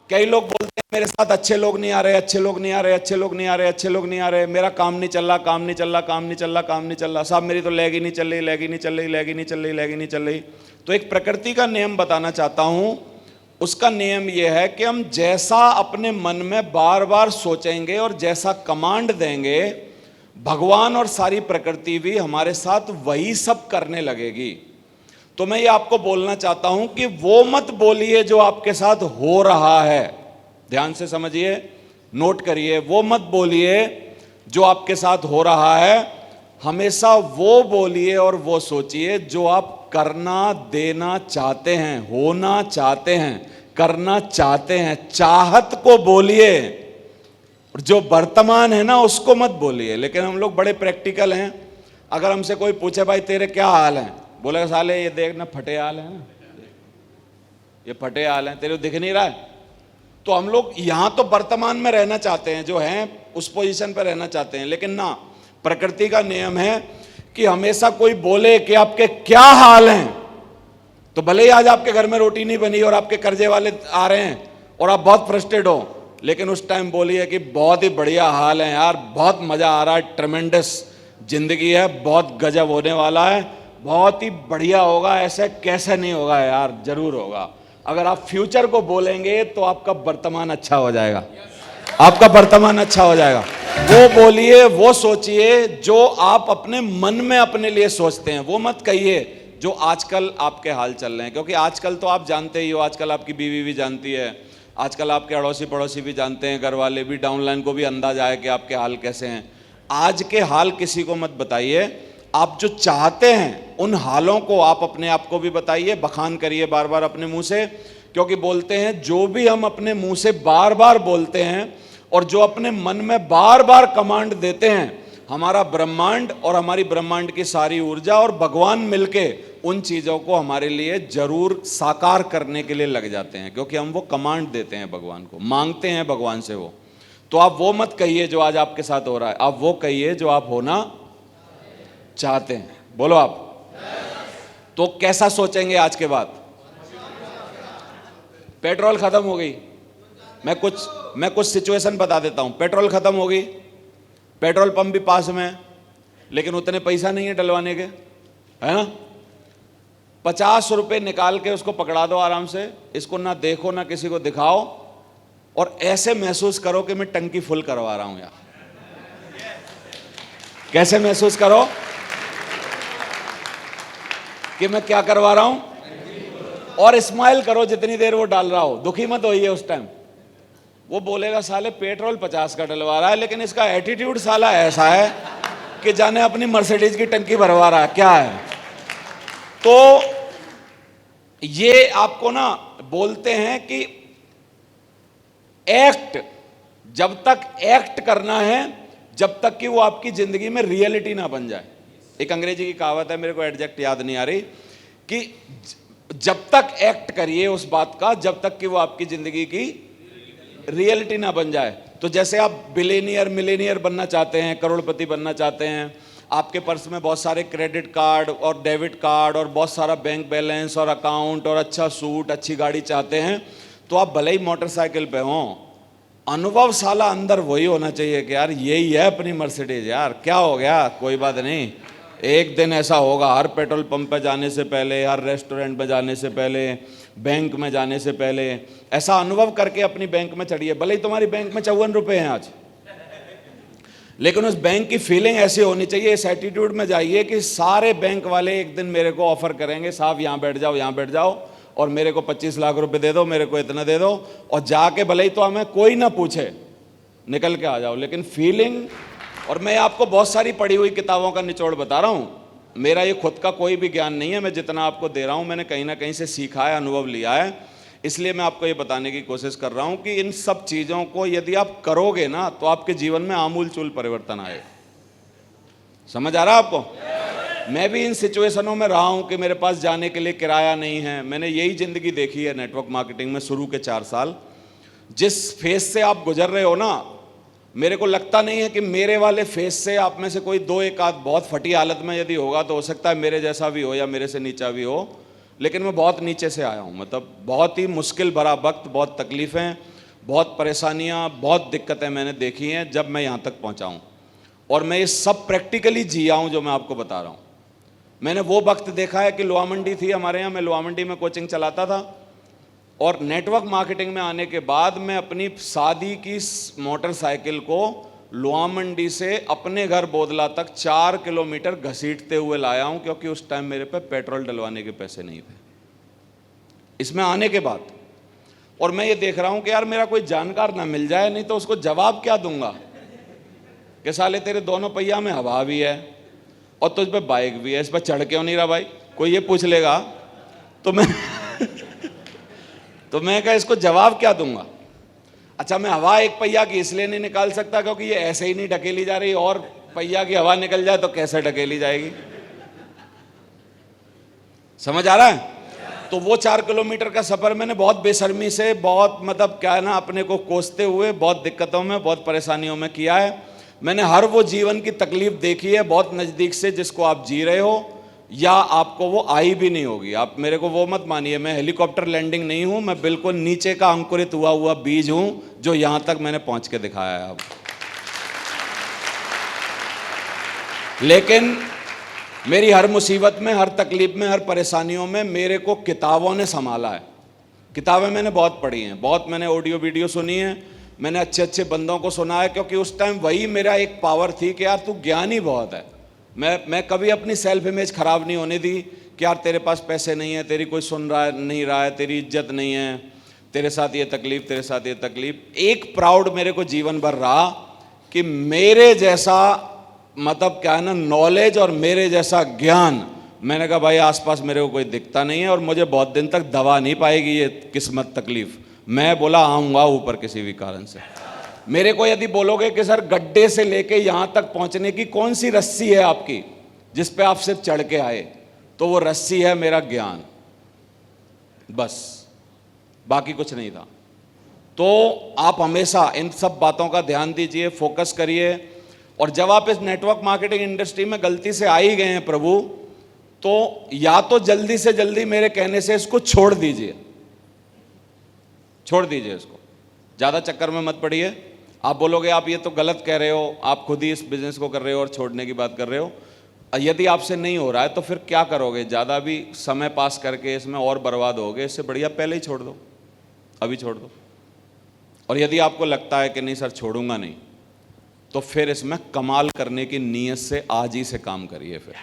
कई लोग बोलते हैं मेरे साथ अच्छे लोग नहीं आ रहे, अच्छे लोग नहीं आ रहे, अच्छे लोग नहीं आ रहे, अच्छे लोग नहीं आ रहे, मेरा काम नहीं चल रहा, काम नहीं चल रहा, काम नहीं चल रहा, काम नहीं चल रहा, साहब मेरी तो लैग ही नहीं चल रही, लैग ही नहीं चल रही, लैग ही नहीं चल रही, लैग ही नहीं चल रही। तो एक प्रकृति का नियम बताना चाहता हूं। उसका नियम यह है कि हम जैसा अपने मन में बार बार सोचेंगे और जैसा कमांड देंगे, भगवान और सारी प्रकृति भी हमारे साथ वही सब करने लगेगी। तो मैं ये आपको बोलना चाहता हूं कि वो मत बोलिए जो आपके साथ हो रहा है। ध्यान से समझिए, नोट करिए, वो मत बोलिए जो आपके साथ हो रहा है। हमेशा वो बोलिए और वो सोचिए जो आप करना देना चाहते हैं, होना चाहते हैं, करना चाहते हैं। चाहत को बोलिए, जो वर्तमान है ना उसको मत बोलिए। लेकिन हम लोग बड़े प्रैक्टिकल हैं। अगर हमसे कोई पूछे भाई तेरे क्या हाल हैं, बोलेगा साले ये देख ना फटे हाल है ना, ये फटे हाल हैं, तेरे को दिख नहीं रहा है। तो हम लोग यहां तो वर्तमान में रहना चाहते हैं, जो हैं उस पोजीशन पर रहना चाहते हैं। लेकिन ना, प्रकृति का नियम है कि हमेशा कोई बोले कि आपके क्या हाल हैं, तो भले ही आज आपके घर में रोटी नहीं बनी और आपके कर्जे वाले आ रहे हैं और आप बहुत फ्रस्ट्रेट हो, लेकिन उस टाइम बोलिए कि बहुत ही बढ़िया हाल है यार, बहुत मजा आ रहा है, ट्रेमेंडस जिंदगी है, बहुत गजब होने वाला है, बहुत ही बढ़िया होगा, ऐसे कैसे नहीं होगा यार, जरूर होगा। अगर आप फ्यूचर को बोलेंगे तो आपका वर्तमान अच्छा हो जाएगा, आपका वर्तमान अच्छा हो जाएगा। वो बोलिए, वो सोचिए जो आप अपने मन में अपने लिए सोचते हैं। वो मत कहिए जो आजकल आपके हाल चल रहे हैं, क्योंकि आजकल तो आप जानते ही हो, आजकल आपकी बीवी भी जानती है, आजकल आपके अड़ोसी पड़ोसी भी जानते हैं, घर वाले भी, डाउनलाइन को भी अंदाजा है कि आपके हाल कैसे हैं। आज के हाल किसी को मत बताइए। आप जो चाहते हैं उन हालों को आप अपने आप को भी बताइए, बखान करिए बार बार अपने मुंह से। क्योंकि बोलते हैं जो भी हम अपने मुंह से बार बार बोलते हैं और जो अपने मन में बार बार कमांड देते हैं, हमारा ब्रह्मांड और हमारी ब्रह्मांड की सारी ऊर्जा और भगवान मिलके उन चीज़ों को हमारे लिए जरूर साकार करने के लिए लग जाते हैं। क्योंकि हम वो कमांड देते हैं भगवान को, मांगते हैं भगवान से वो। तो आप वो मत कहिए जो आज आपके साथ हो रहा है, आप वो कहिए जो आप होना चाहते हैं। बोलो आप। तो कैसा सोचेंगे आज के बाद? पेट्रोल खत्म हो गई, मैं कुछ सिचुएशन बता देता हूं। पेट्रोल खत्म हो गई, पेट्रोल पंप भी पास में है, लेकिन उतने पैसा नहीं है डलवाने के, है ना। 50 रुपए निकाल के उसको पकड़ा दो आराम से, इसको ना देखो ना किसी को दिखाओ, और ऐसे महसूस करो कि मैं टंकी फुल करवा रहा हूं यार। कैसे महसूस करो कि मैं क्या करवा रहा हूं, और स्माइल करो जितनी देर वो डाल रहा हो, दुखी मत होइए उस टाइम। वो बोलेगा साले पेट्रोल 50 का डलवा रहा है, लेकिन इसका एटीट्यूड साला ऐसा है कि जाने अपनी मर्सिडीज की टंकी भरवा रहा है, क्या है। तो ये आपको ना बोलते हैं कि एक्ट, जब तक एक्ट करना है, जब तक कि वो आपकी जिंदगी में रियलिटी ना बन जाए। एक अंग्रेजी की कहावत है, मेरे को एग्जैक्ट याद नहीं आ रही, कि जब तक एक्ट करिए उस बात का, जब तक कि वो आपकी जिंदगी की रियलिटी ना बन जाए। तो जैसे आप बिलियनियर मिलेनियर बनना चाहते हैं, करोड़पति बनना चाहते हैं, आपके पर्स में बहुत सारे क्रेडिट कार्ड और डेबिट कार्ड और बहुत सारा बैंक बैलेंस और अकाउंट और अच्छा सूट, अच्छी गाड़ी चाहते हैं, तो आप भले ही मोटरसाइकिल पे हों, अनुभव साला अंदर वही होना चाहिए कि यार यही है अपनी मर्सिडीज, यार क्या हो गया, कोई बात नहीं, एक दिन ऐसा होगा, हर पेट्रोल पंप पे जाने से पहले, हर रेस्टोरेंट में जाने से पहले, बैंक में जाने से पहले, ऐसा अनुभव करके अपनी बैंक में चढ़िए। भले ही तुम्हारी बैंक में 54 रुपए हैं आज, लेकिन उस बैंक की फीलिंग ऐसी होनी चाहिए, इस एटीट्यूड में जाइए कि सारे बैंक वाले एक दिन मेरे को ऑफर करेंगे, साहब यहाँ बैठ जाओ, यहाँ बैठ जाओ, और मेरे को 25 लाख रुपए दे दो, मेरे को इतना दे दो, और जाके भले ही तो हमें कोई ना पूछे निकल के आ जाओ। लेकिन फीलिंग, और मैं आपको बहुत सारी पढ़ी हुई किताबों का निचोड़ बता रहा हूँ, मेरा ये खुद का कोई भी ज्ञान नहीं है, मैं जितना आपको दे रहा हूँ मैंने कहीं ना कहीं से सीखा है, अनुभव लिया है, इसलिए मैं आपको ये बताने की कोशिश कर रहा हूँ कि इन सब चीज़ों को यदि आप करोगे ना तो आपके जीवन में आमूल चूल परिवर्तन आएगा। समझ आ रहा है आपको? मैं भी इन सिचुएशनों में रहा हूँ कि मेरे पास जाने के लिए किराया नहीं है। मैंने यही ज़िंदगी देखी है नेटवर्क मार्केटिंग में शुरू के 4 साल। जिस फेज से आप गुजर रहे हो ना, मेरे को लगता नहीं है कि मेरे वाले फेज से आप में से कोई 2-1 आध बहुत फटी हालत में यदि होगा तो हो सकता है मेरे जैसा भी हो या मेरे से नीचा भी हो, लेकिन मैं बहुत नीचे से आया हूँ, मतलब बहुत ही मुश्किल भरा वक्त, बहुत तकलीफ़ें, बहुत परेशानियां, बहुत दिक्कतें मैंने देखी हैं जब मैं यहाँ तक पहुँचा हूँ, और मैं ये सब प्रैक्टिकली जिया हूँ जो मैं आपको बता रहा हूँ। मैंने वो वक्त देखा है कि लोहा मंडी थी हमारे यहाँ, मैं लोहा मंडी में कोचिंग चलाता था, और नेटवर्क मार्केटिंग में आने के बाद मैं अपनी शादी की मोटरसाइकिल को लोहा मंडी से अपने घर बोदला तक 4 किलोमीटर घसीटते हुए लाया हूं, क्योंकि उस टाइम मेरे पे पेट्रोल डलवाने के पैसे नहीं थे। इसमें आने के बाद और मैं ये देख रहा हूं कि यार मेरा कोई जानकार ना मिल जाए, नहीं तो उसको जवाब क्या दूंगा कि साले तेरे दोनों पहिया में हवा भी है और तुझ पे बाइक भी है, इस पर चढ़ क्यों नहीं रहा भाई, कोई ये पूछ लेगा तो मैं तो मैं क्या इसको जवाब क्या दूंगा। अच्छा, मैं हवा एक पहिया की इसलिए नहीं निकाल सकता क्योंकि ये ऐसे ही नहीं ढकेली जा रही, और पहिया की हवा निकल जाए तो कैसे ढकेली जाएगी, समझ आ रहा है। तो वो 4 किलोमीटर का सफर मैंने बहुत बेशर्मी से, बहुत मतलब क्या है ना, अपने को कोसते हुए, बहुत दिक्कतों में, बहुत परेशानियों में किया है। मैंने हर वो जीवन की तकलीफ देखी है बहुत नज़दीक से जिसको आप जी रहे हो या आपको वो आई भी नहीं होगी। आप मेरे को वो मत मानिए, मैं हेलीकॉप्टर लैंडिंग नहीं हूं, मैं बिल्कुल नीचे का अंकुरित हुआ बीज हूं जो यहां तक मैंने पहुंच के दिखाया है। अब लेकिन मेरी हर मुसीबत में, हर तकलीफ में, हर परेशानियों में मेरे को किताबों ने संभाला है। किताबें मैंने बहुत पढ़ी हैं, बहुत मैंने ऑडियो वीडियो सुनी है, मैंने अच्छे अच्छे बंदों को सुना है, क्योंकि उस टाइम वही मेरा एक पावर थी कि यार तू ज्ञानी बहुत है। मैं कभी अपनी सेल्फ इमेज खराब नहीं होने दी कि यार तेरे पास पैसे नहीं है, तेरी कोई सुन रहा है नहीं रहा है, तेरी इज्जत नहीं है, तेरे साथ ये तकलीफ, तेरे साथ ये तकलीफ। एक प्राउड मेरे को जीवन भर रहा कि मेरे जैसा मतलब क्या है ना नॉलेज और मेरे जैसा ज्ञान, मैंने कहा भाई आसपास मेरे को कोई दिखता नहीं है और मुझे बहुत दिन तक दबा नहीं पाएगी ये किस्मत तकलीफ। मैं बोला आऊँगा ऊपर किसी भी कारण से। मेरे को यदि बोलोगे कि सर गड्ढे से लेके यहाँ तक पहुँचने की कौन सी रस्सी है आपकी जिस पे आप सिर्फ चढ़ के आए, तो वो रस्सी है मेरा ज्ञान, बस, बाकी कुछ नहीं था। तो आप हमेशा इन सब बातों का ध्यान दीजिए, फोकस करिए, और जब आप इस नेटवर्क मार्केटिंग इंडस्ट्री में गलती से आ ही गए हैं प्रभु, तो या तो जल्दी से जल्दी मेरे कहने से इसको छोड़ दीजिए, छोड़ दीजिए इसको, ज़्यादा चक्कर में मत पड़िए। आप बोलोगे आप ये तो गलत कह रहे हो, आप खुद ही इस बिज़नेस को कर रहे हो और छोड़ने की बात कर रहे हो। यदि आपसे नहीं हो रहा है तो फिर क्या करोगे, ज़्यादा भी समय पास करके इसमें और बर्बाद होगे, इससे बढ़िया पहले ही छोड़ दो, अभी छोड़ दो। और यदि आपको लगता है कि नहीं सर छोड़ूंगा नहीं, तो फिर इसमें कमाल करने की नीयत से आज ही से काम करिए। फिर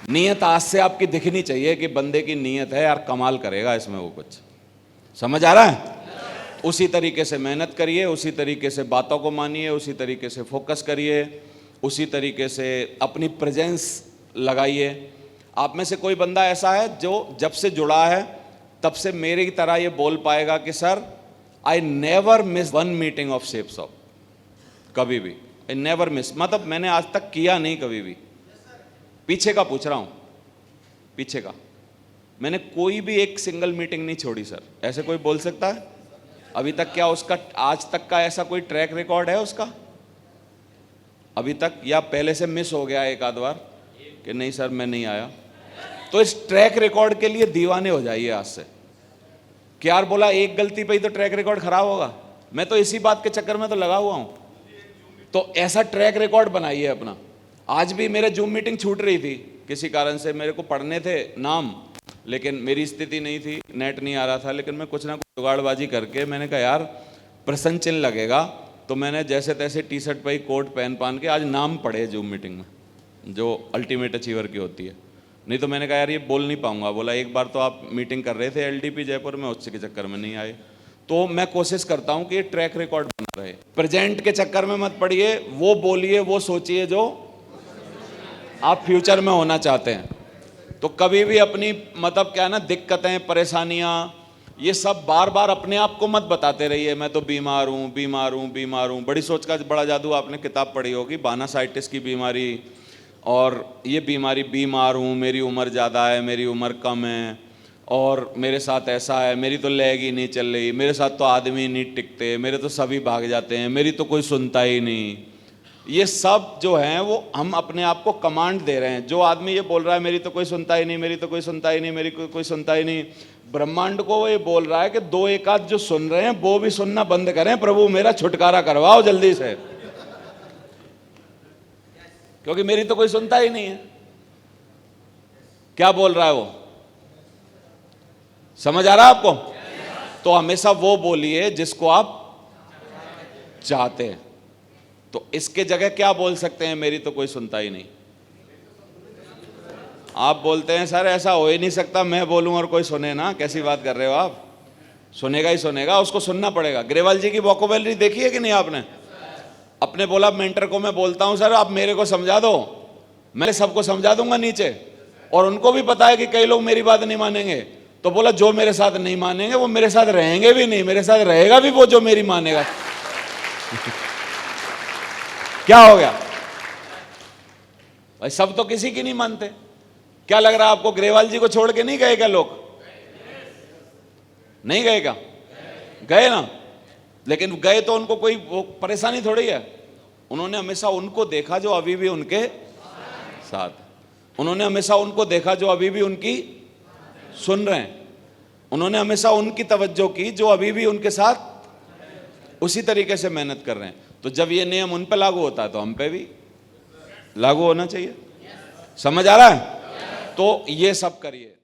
नीयत आज से आपकी दिखनी चाहिए कि बंदे की नीयत है यार कमाल करेगा इसमें, वो कुछ समझ आ रहा है। उसी तरीके से मेहनत करिए, उसी तरीके से बातों को मानिए, उसी तरीके से फोकस करिए, उसी तरीके से अपनी प्रेजेंस लगाइए। आप में से कोई बंदा ऐसा है जो जब से जुड़ा है तब से मेरी तरह ये बोल पाएगा कि sir I never miss one meeting of shapes of, कभी भी आई नेवर मिस, मतलब मैंने आज तक किया नहीं कभी भी। पीछे का पूछ रहा हूं, पीछे का मैंने कोई भी एक सिंगल मीटिंग नहीं छोड़ी सर, ऐसे कोई बोल सकता है अभी तक? क्या उसका आज तक का ऐसा कोई ट्रैक रिकॉर्ड है उसका अभी तक, या पहले से मिस हो गया एक आध बार कि नहीं सर मैं नहीं आया? तो इस ट्रैक रिकॉर्ड के लिए दीवाने हो जाइए आज से कि यार बोला एक गलती पे ही तो ट्रैक रिकॉर्ड खराब होगा, मैं तो इसी बात के चक्कर में तो लगा हुआ हूं। तो ऐसा ट्रैक रिकॉर्ड बनाइए अपना। आज भी मेरे जूम मीटिंग छूट रही थी किसी कारण से, मेरे को पढ़ने थे नाम, लेकिन मेरी स्थिति नहीं थी, नेट नहीं आ रहा था, लेकिन मैं कुछ ना कुछ जुगाड़बाजी करके मैंने कहा यार प्रसन्न चिन्ह लगेगा, तो मैंने जैसे तैसे टी शर्ट पर ही कोट पहन के आज नाम पढ़े जूम मीटिंग में, जो अल्टीमेट अचीवर की होती है। नहीं तो मैंने कहा यार ये बोल नहीं पाऊंगा। बोला एक बार तो आप मीटिंग कर रहे थे एलडीपी जयपुर में, उसके चक्कर में नहीं आए। तो मैं कोशिश करता हूं कि ये ट्रैक रिकॉर्ड बना रहे, प्रेजेंट के चक्कर में मत पड़िए, वो बोलिए वो सोचिए जो आप फ्यूचर में होना चाहते हैं। तो कभी भी अपनी मतलब क्या है ना दिक्कतें, परेशानियां, ये सब बार बार अपने आप को मत बताते रहिए मैं तो बीमार हूं बीमार हूं बीमार हूं। बड़ी सोच का बड़ा जादू, आपने किताब पढ़ी होगी, बानासाइटिस की बीमारी, और ये बीमारी, बीमार हूँ, मेरी उम्र ज़्यादा है, मेरी उम्र कम है, और मेरे साथ ऐसा है, मेरी तो लेग ही नहीं चल रही, मेरे साथ तो आदमी नहीं टिकते, मेरे तो सभी भाग जाते हैं, मेरी तो कोई सुनता ही नहीं। ये सब जो हैं वो हम अपने आप को कमांड दे रहे हैं। जो आदमी ये बोल रहा है मेरी तो कोई सुनता ही नहीं, मेरी तो कोई सुनता ही नहीं, मेरी कोई सुनता ही नहीं, ब्रह्मांड को वो ये बोल रहा है कि दो एक आध जो सुन रहे हैं वो भी सुनना बंद करें, प्रभु मेरा छुटकारा करवाओ जल्दी से, क्योंकि मेरी तो कोई सुनता ही नहीं है। क्या बोल रहा है वो? समझ आ रहा है आपको? तो हमेशा वो बोलिए जिसको आप चाहते हैं। तो इसके जगह क्या बोल सकते हैं? मेरी तो कोई सुनता ही नहीं। आप बोलते हैं सर ऐसा हो ही नहीं सकता, मैं बोलूं और कोई सुने ना, कैसी बात कर रहे हो आप? सुनेगा ही सुनेगा, उसको सुनना पड़ेगा। ग्रेवाल जी की वोकैबुलरी देखी है कि नहीं आपने? अपने बोला मेंटर को मैं बोलता हूं सर आप मेरे को समझा दो, मैं सबको समझा दूंगा नीचे, और उनको भी पता है कि कई लोग मेरी बात नहीं मानेंगे, तो बोला जो मेरे साथ नहीं मानेंगे वो मेरे साथ रहेंगे भी नहीं, मेरे साथ रहेगा भी वो जो मेरी मानेगा। क्या हो गया भाई? सब तो किसी की नहीं मानते। क्या लग रहा है आपको ग्रेवाल जी को छोड़ के नहीं गए क्या लोग? नहीं गए क्या? गए ना। लेकिन गए तो उनको कोई वो परेशानी थोड़ी है। उन्होंने हमेशा उनको देखा जो अभी भी उनके साथ, उन्होंने हमेशा उनको देखा जो अभी भी उनकी सुन रहे हैं, उन्होंने हमेशा उनकी तवज्जो की जो अभी भी उनके साथ उसी तरीके से मेहनत कर रहे हैं। तो जब ये नियम उन पे लागू होता है तो हम पे भी लागू होना चाहिए। समझ आ रहा है? तो ये सब करिए।